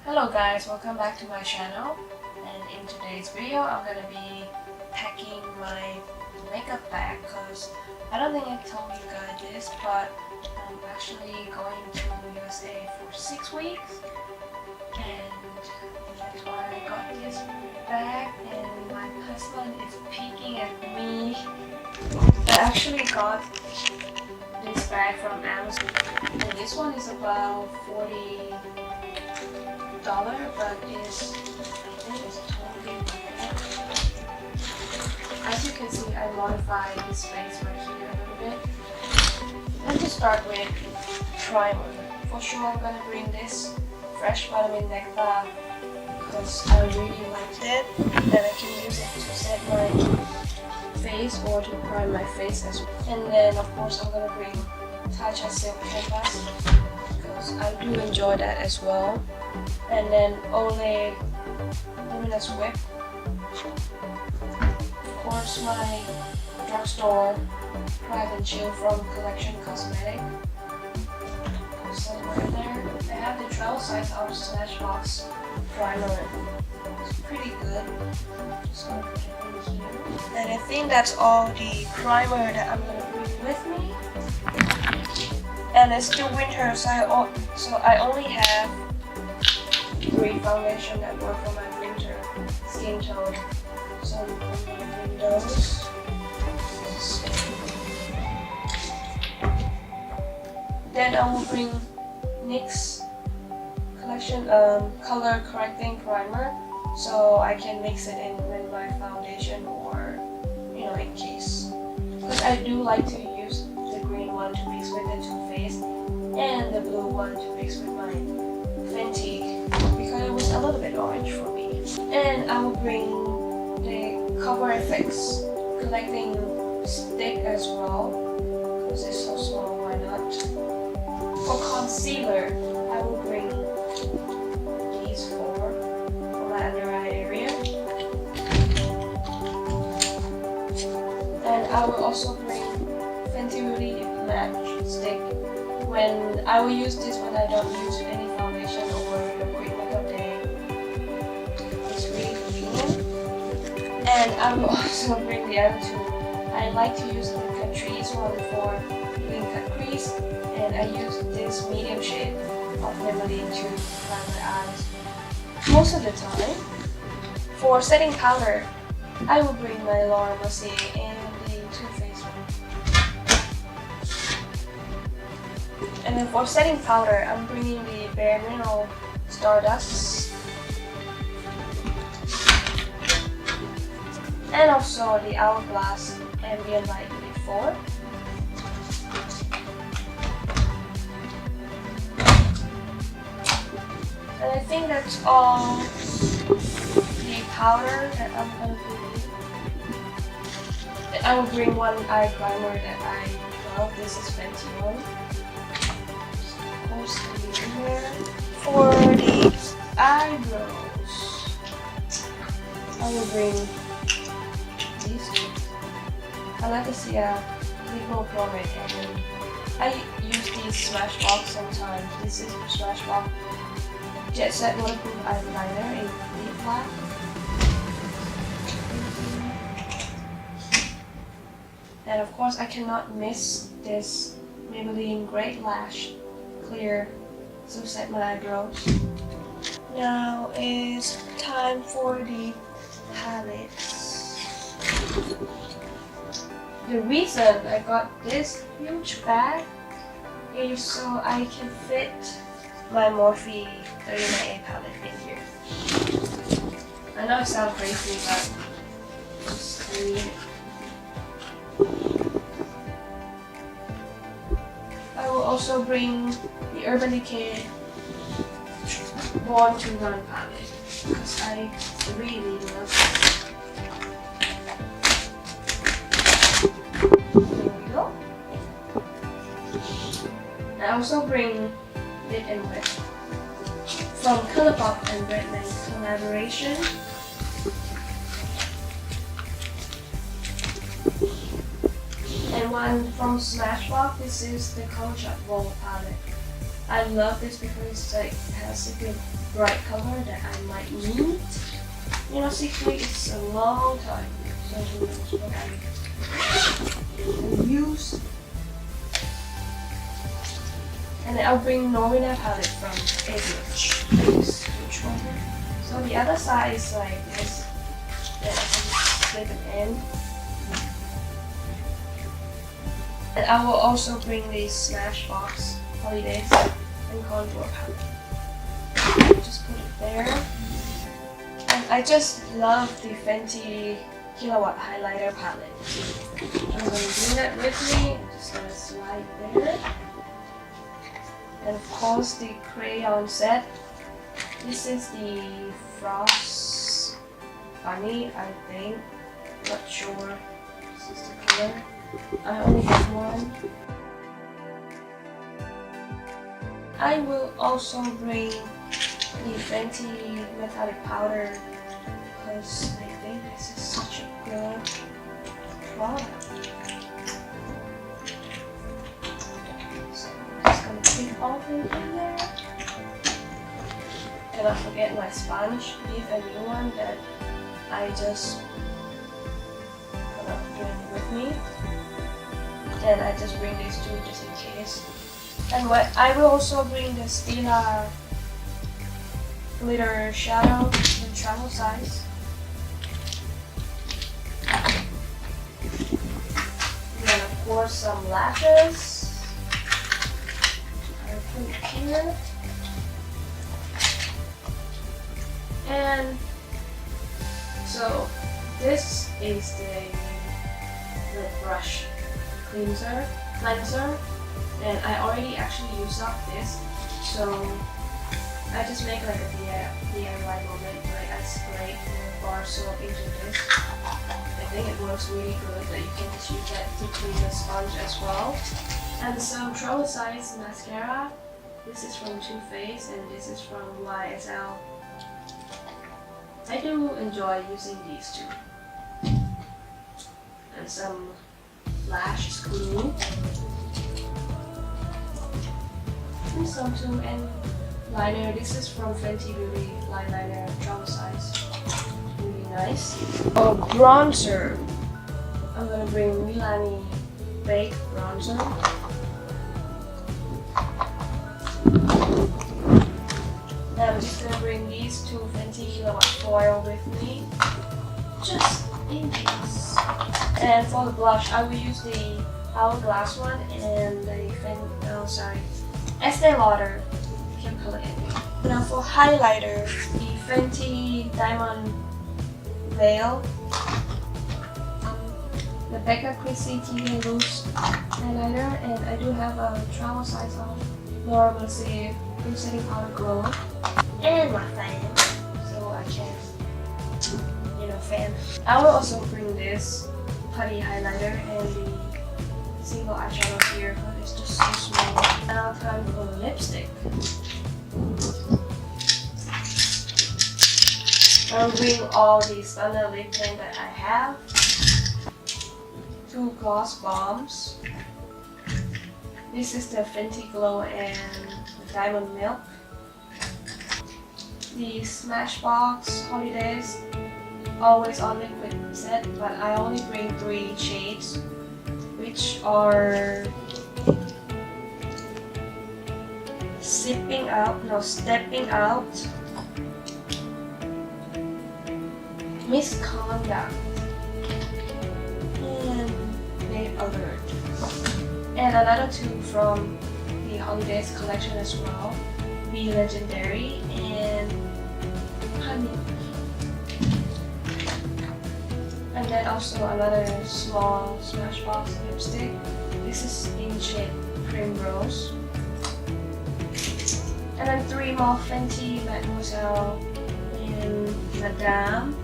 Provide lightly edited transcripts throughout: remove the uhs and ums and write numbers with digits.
Hello guys, welcome back to my channel, and in today's video I'm gonna be packing my makeup bag because I don't think I told you guys this, but I'm actually going to USA for 6 weeks, and that's why I got this bag, and my husband is peeking at me. I actually got this bag from Amazon, and this one is about $40, but it's, I think it's totally worth it. As you can see, I modified this space right here a little bit. And to start with, primer. For sure I'm gonna bring this Fresh Vitamin Nectar because I really liked it, and I can use it to set my face or to prime my face as well. And then of course I'm gonna bring Tatcha Silk Canvas because I do enjoy that as well. And then Olay Luminous Whip. Of course my drugstore Pride and Chill from Collection Cosmetic. Somewhere there. I have the travel size of Smashbox primer. It's pretty good. Just gonna put it in here. And I think that's all the primer that I'm gonna bring with me. And it's still winter, so I only have 3 foundation that work for my winter skin tone. So I'm gonna bring those. Then I will bring NYX Collection color correcting primer, so I can mix it in with my foundation, or in case, because I do like to use the green one to mix with the Too Faced and the blue one to mix with my Fenty because it was a little bit orange for me. And I will bring the Cover FX collecting stick as well because it's so small, why not? For concealer, I will bring these 4 for my under eye area. And I will also bring Fenty Beauty Matte Stick. When I will use this when I don't use any foundation or a quick makeup day. It's really convenient. And I will also bring the other 2. I like to use the Catrice one for doing cut crease, and I use this medium shade of Maybelline to prime my eyes most of the time. For setting powder, I will bring my Laura Mercier and the Too Faced one. And then for setting powder, I'm bringing the Bare Mineral Stardust, and also the Hourglass Ambient Light 4. And I think that's all the powder that I'm going to bring. And I will bring one eye primer that I love. This is Fenty one. In here. For the eyebrows, I will bring these 2. Anastasia Lipo Promade, and I use these Smashbox sometimes. This is Smashbox Jet Set Waterproof Eyeliner in Deep Black. And of course I cannot miss this Maybelline Great Lash Clear to set my eyebrows. Now is time for the palettes. The reason I got this huge bag is so I can fit my Morphe 39A palette in here. I know it sounds crazy, but I need it. I will also bring the Urban Decay Born to Run palette because I really love it. There we go. I also bring Lit and Wet from Colourpop and Redman collaboration. And one from Smashbox. This is the Color Shot Wall palette. I love this because it has a good bright color that I might need. You know, 6 weeks is a long time, so who knows what I use. And then I'll bring Norina palette from ABH. This huge one. So the other side is like this. Then I can split it in. And I will also bring the Smashbox Holidays and Contour palette. Just put it there. And I just love the Fenty Killawatt highlighter palette. I'm going to bring that with me. I'm just going to slide there. And of course the crayon set. This is the Frost Bunny, I think. Not sure. This is the color. I only have one. I will also bring the Fenty metallic powder because I think this is such a good product. So I'm just gonna put all of it in there. Cannot forget my sponge. This a new one that I just gonna bring with me. And I just bring these two just in case. And what I will also bring the Stila glitter shadow in travel size. And then of course some lashes. I'll put it here. And so this is the lip brush cleanser, and I already actually used up this, so I just make like a DIY moment where I spray the bar soap into this. I think it works really good that you can just use that to clean the sponge as well. And some travel size mascara. This is from Too Faced and this is from YSL. I do enjoy using these two. And some lash glue. And some too, and liner. This is from Fenty Beauty line liner travel size. Really nice. Oh, bronzer. I'm gonna bring Milani Baked bronzer. And I'm just gonna bring these two Fenty Killawatt foil with me, just in case. And for the blush, I will use the Hourglass one and the Estee Lauder Kim Color Envy. Now for highlighter, the Fenty Diamond Veil, the Becca Chrissy TK Loose highlighter, and I do have a travel size of Laura Mercier Cream Setting Powder Glow, and my fan, so I can, fan. I will also bring this putty highlighter and the single eyeshadow here, but it's just so small. Now time for the lipstick. I'll bring all the standard lip tint that I have. 2 gloss bombs. This is the Fenty Glow and Diamond Milk. The Smashbox Holidays Always on Liquid set, but I only bring 3 shades, which are Stepping Out, Misconduct, and Babe Alert. And another 2 from the Holidays collection as well, Be Legendary and Honey. And then also another small Smashbox lipstick. This is in shade Primrose. And then 3 more Fenty, Mademoiselle, and Madame,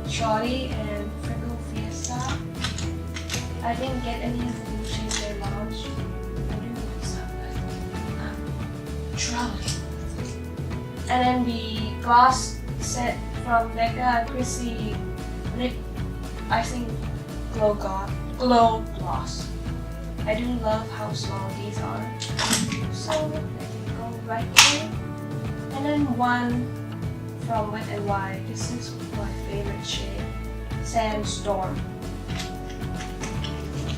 Shawty, and Freckle Fiesta. I didn't get any of the new shades they launched. I do know some, but trying. And then the gloss set from Becca Chrissy Lip, I think Glow Gloss. I do love how small these are. So let me go right here. And then one from Wet n Wild. This is my favorite shade, Sandstorm.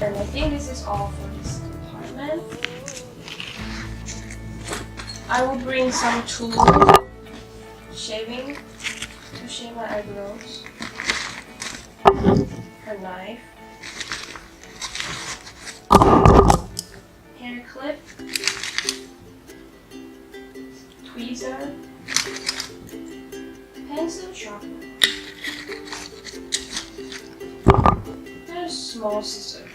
And I think this is all for this compartment. I will bring some tool shaving to shave my eyebrows. A knife, hair clip, tweezer, pencil sharpener, and a small scissor.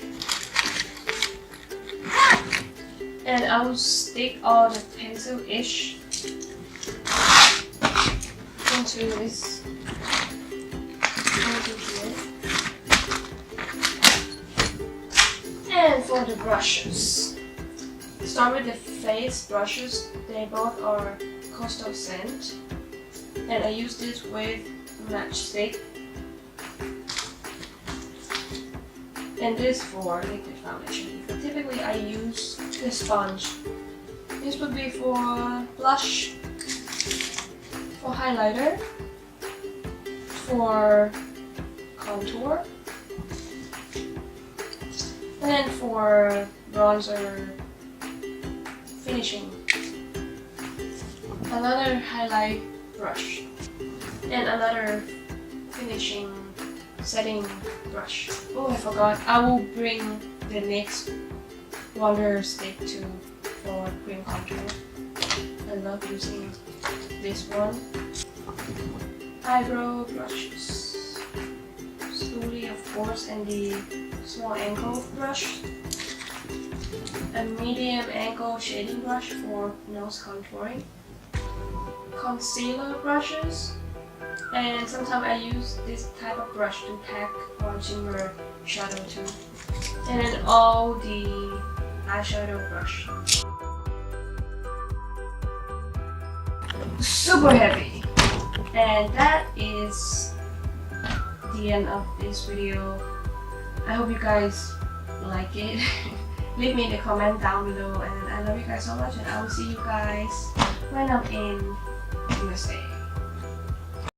And I will stick all the pencil-ish into this into here. And for the brushes, start with the face brushes. They both are Coastal Scent, and I use this with matchstick. And this for liquid foundation. But typically I use the sponge. This would be for blush, for highlighter, for contour, and then for bronzer finishing. Another highlight brush and another finishing setting brush. Oh, I forgot. I will bring the NYX Wonder Stick too for cream contour. I love using this one. Eyebrow brushes. Slowly, of course, and the small angle brush. A medium angle shading brush for nose contouring. Concealer brushes. And sometimes I use this type of brush to pack on shimmer shadow too. And then all the eyeshadow brush. Super heavy. And that is the end of this video. I hope you guys like it. Leave me in the comment down below, and I love you guys so much, and I will see you guys when I'm in USA.